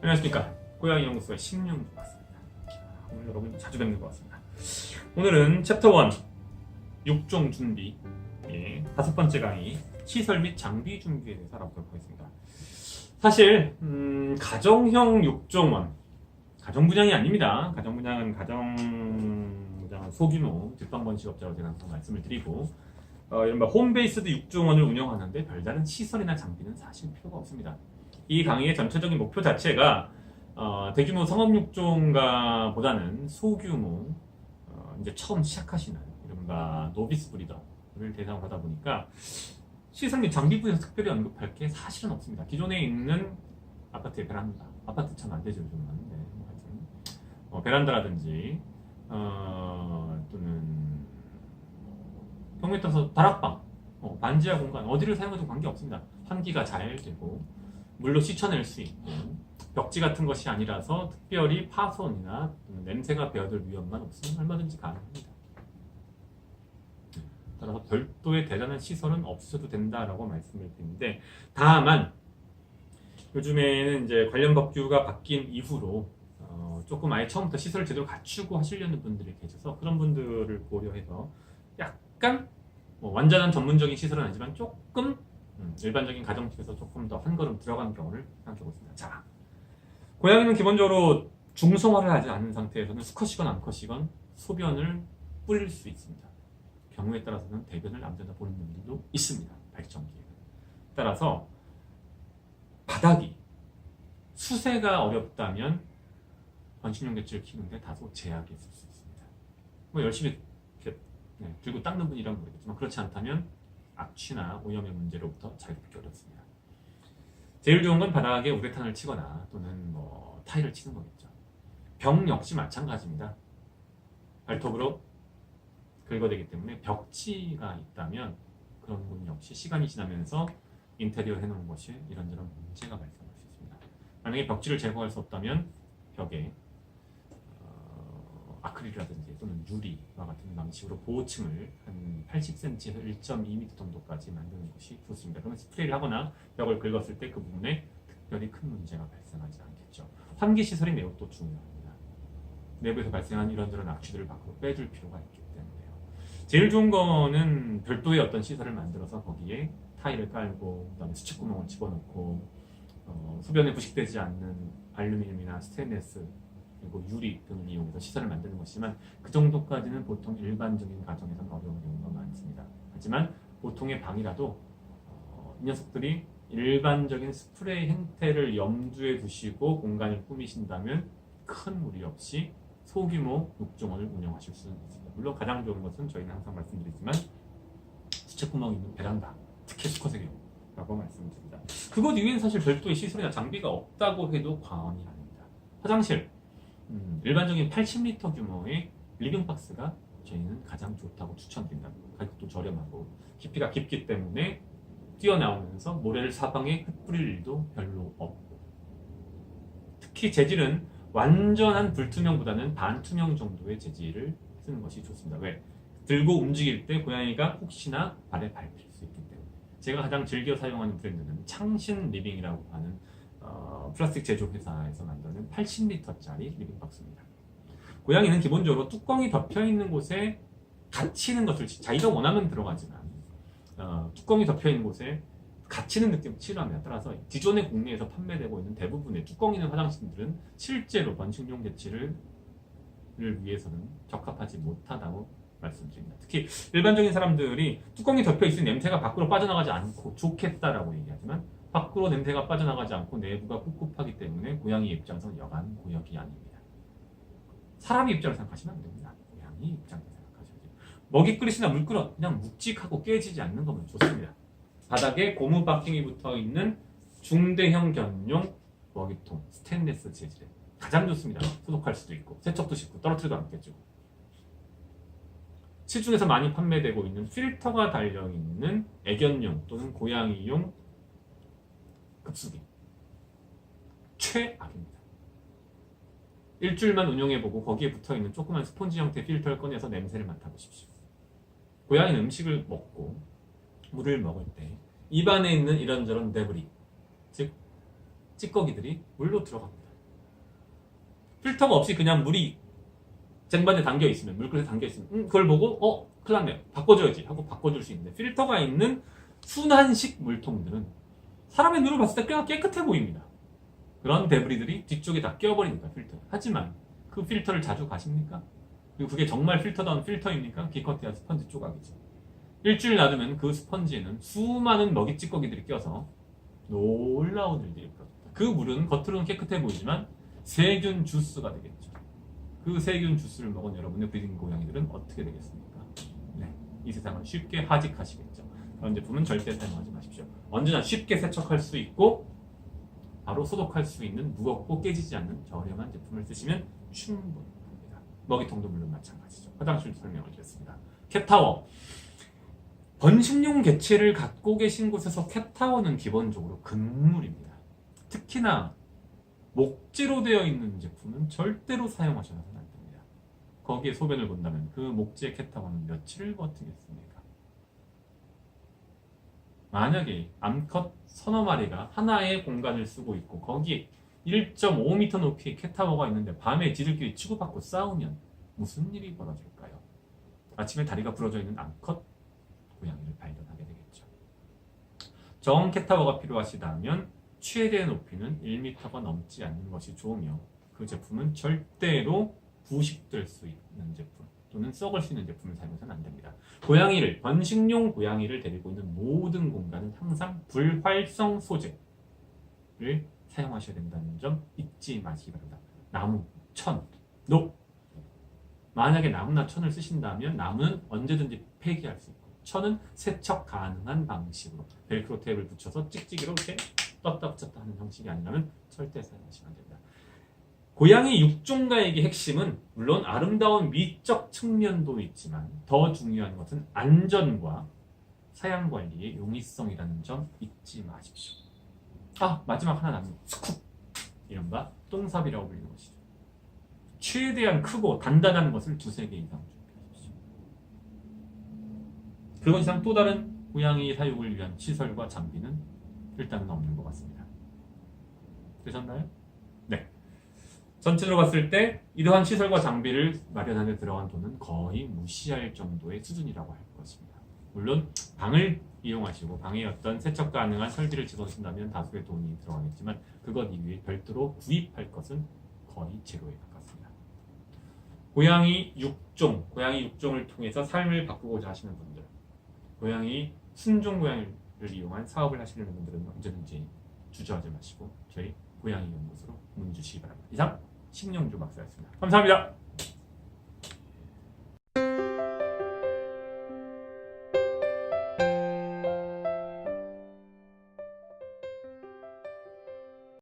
안녕하십니까. 고양이 연구소의 심영주 같습니다. 오늘 여러분 자주 뵙는 것 같습니다. 오늘은 챕터 1 육종 준비 다섯 번째 강의 시설 및 장비 준비에 대해서 알아보도록 하겠습니다. 사실 가정형 육종원 가정분양이 아닙니다. 가정분양은 소규모 뒷방번식업자로 제가 항상 말씀을 드리고 이른바 홈베이스드 육종원을 운영하는데 별다른 시설이나 장비는 사실 필요가 없습니다. 이 강의의 전체적인 목표 자체가 대규모 상업육종가 보다는 소규모 이제 처음 시작하시는 이른바 노비스 브리더를 대상으로 하다 보니까 시설 및 장비 부에서 특별히 언급할 게 사실은 없습니다. 기존에 있는 아파트의 베란다, 아파트 참 안 되죠 요즘은. 네, 하여튼 베란다라든지 또는 경우에 따라서 다락방, 반지하 공간 어디를 사용해도 관계 없습니다. 환기가 잘 되고 물로 씻어낼 수 있고 벽지 같은 것이 아니라서 특별히 파손이나 냄새가 배어들 위험만 없으면 얼마든지 가능합니다. 따라서 별도의 대단한 시설은 없어도 된다라고 말씀을 드리는데, 다만 요즘에는 이제 관련 법규가 바뀐 이후로 조금 아예 처음부터 시설을 제대로 갖추고 하시려는 분들이 계셔서 그런 분들을 고려해서 약간 완전한 전문적인 시설은 아니지만 조금 일반적인 가정집에서 조금 더 한 걸음 들어간 경우를 생각해 보겠습니다. 자, 고양이는 기본적으로 중성화를 하지 않은 상태에서는 수컷이건 암컷이건 소변을 뿌릴 수 있습니다. 경우에 따라서는 대변을 남자나 보는 분들도 있습니다. 발정기에는. 따라서 바닥이 수세가 어렵다면 번식용 개체를 키우는데 다소 제약이 있을 수 있습니다. 열심히 이렇게 들고 닦는 분이라면 모르겠지만 그렇지 않다면 악취나 오염의 문제로부터 자유롭기 어렵습니다. 제일 좋은 건 바닥에 우레탄을 치거나 또는 타일을 치는 거겠죠. 벽 역시 마찬가지입니다. 발톱으로 긁어대기 때문에 벽지가 있다면 그런 부분 역시 시간이 지나면서 인테리어 해놓은 것이 이런저런 문제가 발생할 수 있습니다. 만약에 벽지를 제거할 수 없다면 벽에 아크릴이라든지 또는 유리와 같은 방식으로 보호층을 한 80cm에서 1.2m 정도까지 만드는 것이 좋습니다. 그러면 스프레이를 하거나 벽을 긁었을 때 그 부분에 특별히 큰 문제가 발생하지 않겠죠. 환기 시설이 매우 또 중요합니다. 내부에서 발생한 이런저런 악취들을 밖으로 빼줄 필요가 있기 때문에요. 제일 좋은 거는 별도의 어떤 시설을 만들어서 거기에 타일을 깔고 그다음에 수축구멍을 집어넣고 소변에 부식되지 않는 알루미늄이나 스테인레스 그리고 유리 등을 이용해서 시설을 만드는 것이지만 그 정도까지는 보통 일반적인 가정에서는 어려운 경우가 많습니다. 하지만 보통의 방이라도 이 녀석들이 일반적인 스프레이 형태를 염두에 두시고 공간을 꾸미신다면 큰 무리 없이 소규모 육종원을 운영하실 수 있습니다. 물론 가장 좋은 것은 저희는 항상 말씀드리지만 수채구멍이 있는 베란다, 특히 수컷의 경우라고 말씀드립니다. 그것 이외에는 사실 별도의 시설이나 장비가 없다고 해도 과언이 아닙니다. 화장실 일반적인 80리터 규모의 리빙박스가 저희는 가장 좋다고 추천드립니다. 가격도 저렴하고 깊이가 깊기 때문에 뛰어나오면서 모래를 사방에 흩뿌릴 일도 별로 없고, 특히 재질은 완전한 불투명보다는 반투명 정도의 재질을 쓰는 것이 좋습니다. 왜? 들고 움직일 때 고양이가 혹시나 발에 밟힐 수 있기 때문에. 제가 가장 즐겨 사용하는 브랜드는 창신 리빙이라고 하는 플라스틱 제조 회사에서 만드는 80리터짜리 리빙박스입니다. 고양이는 기본적으로 뚜껑이 덮여 있는 곳에 갇히는 것을 자기가 원하면 들어가지만 뚜껑이 덮여 있는 곳에 갇히는 느낌을 싫어합니다. 따라서 기존의 국내에서 판매되고 있는 대부분의 뚜껑 있는 화장실들은 실제로 번식용 개체를 위해서는 적합하지 못하다고 말씀드립니다. 특히 일반적인 사람들이 뚜껑이 덮여 있으니 냄새가 밖으로 빠져나가지 않고 좋겠다라고 얘기하지만 밖으로 냄새가 빠져나가지 않고 내부가 꿉꿉하기 때문에 고양이 입장에서는 여간 고역이 아닙니다. 사람 입장을 생각하시면 안 됩니다. 고양이 입장을 생각하셔야 돼요. 먹이 그릇이나 물 그릇 그냥 묵직하고 깨지지 않는 거면 좋습니다. 바닥에 고무 바킹이 붙어 있는 중대형 견용 먹이통 스테인레스 재질에 가장 좋습니다. 소독할 수도 있고 세척도 쉽고 떨어뜨리도 않겠죠. 시중에서 많이 판매되고 있는 필터가 달려있는 애견용 또는 고양이용 급수기 최악입니다. 일주일만 운용해보고 거기에 붙어있는 조그만 스폰지 형태의 필터를 꺼내서 냄새를 맡아보십시오. 고양이는 음식을 먹고 물을 먹을 때 입안에 있는 이런저런 데브리, 즉 찌꺼기들이 물로 들어갑니다. 필터가 없이 그냥 물이 쟁반에 담겨 있으면, 물그릇에 담겨 있으면 그걸 보고 큰일 났네요. 바꿔줘야지 하고 바꿔줄 수 있는데, 필터가 있는 순환식 물통들은 사람의 눈으로 봤을 때 꽤 깨끗해 보입니다. 그런 데브리들이 뒤쪽에 다 끼어버리니까 필터에. 하지만 그 필터를 자주 가십니까? 그리고 그게 정말 필터다운 필터입니까? 기껏해야 스펀지 조각이죠. 일주일 놔두면 그 스펀지에는 수많은 먹이 찌꺼기들이 껴서 놀라운 일들이 벌어집니다. 그 물은 겉으로는 깨끗해 보이지만 세균 주스가 되겠죠. 그 세균 주스를 먹은 여러분의 브리딩 고양이들은 어떻게 되겠습니까? 네, 이 세상을 쉽게 하직하시겠죠. 그런 제품은 절대 사용하지 마십시오. 언제나 쉽게 세척할 수 있고 바로 소독할 수 있는 무겁고 깨지지 않는 저렴한 제품을 쓰시면 충분합니다. 먹이통도 물론 마찬가지죠. 화장실도 설명을 드렸습니다. 캣타워. 번식용 개체를 갖고 계신 곳에서 캣타워는 기본적으로 금물입니다. 특히나 목재로 되어 있는 제품은 절대로 사용하셔서는 안 됩니다. 거기에 소변을 본다면 그 목재 캣타워는 며칠을 버티겠습니까? 만약에 암컷 서너 마리가 하나의 공간을 쓰고 있고 거기에 1.5m 높이의 캣타워가 있는데 밤에 지들끼리 치고받고 싸우면 무슨 일이 벌어질까요? 아침에 다리가 부러져 있는 암컷 고양이를 발견하게 되겠죠. 정 캣타워가 필요하시다면 최대 높이는 1m가 넘지 않는 것이 좋으며 그 제품은 절대로 부식될 수 있는 제품 또는 썩을 수 있는 제품을 사용해서는 안 됩니다. 번식용 고양이를 데리고 있는 모든 공간은 항상 불활성 소재를 사용하셔야 된다는 점 잊지 마시기 바랍니다. 나무, 천, 녹. 만약에 나무나 천을 쓰신다면 나무는 언제든지 폐기할 수 있고 천은 세척 가능한 방식으로 벨크로 테이프를 붙여서 찍찍이로 이렇게 떴다 붙였다 하는 형식이 아니라면 절대 사용하시면 안 됩니다. 고양이 육종가액의 핵심은 물론 아름다운 미적 측면도 있지만 더 중요한 것은 안전과 사양 관리의 용이성이라는 점 잊지 마십시오. 마지막 하나 남은 스쿱. 이른바 똥삽이라고 불리는 것이죠. 최대한 크고 단단한 것을 2-3개 이상 준비하십시오. 그것 이상 또 다른 고양이 사육을 위한 시설과 장비는 일단은 없는 것 같습니다. 되셨나요? 네. 전체적으로 봤을 때 이러한 시설과 장비를 마련하는 데 들어간 돈은 거의 무시할 정도의 수준이라고 할 것입니다. 물론 방을 이용하시고 방에 어떤 세척 가능한 설비를 집어넣으신다면 다수의 돈이 들어가겠지만 그것 이외에 별도로 구입할 것은 거의 제로에 가깝습니다. 고양이 육종을 통해서 삶을 바꾸고자 하시는 분들, 고양이 순종 고양이를 이용한 사업을 하시는 분들은 언제든지 주저하지 마시고 저희 고양이 연구소로 문의 주시기 바랍니다. 이상 신영주 박사였습니다. 감사합니다.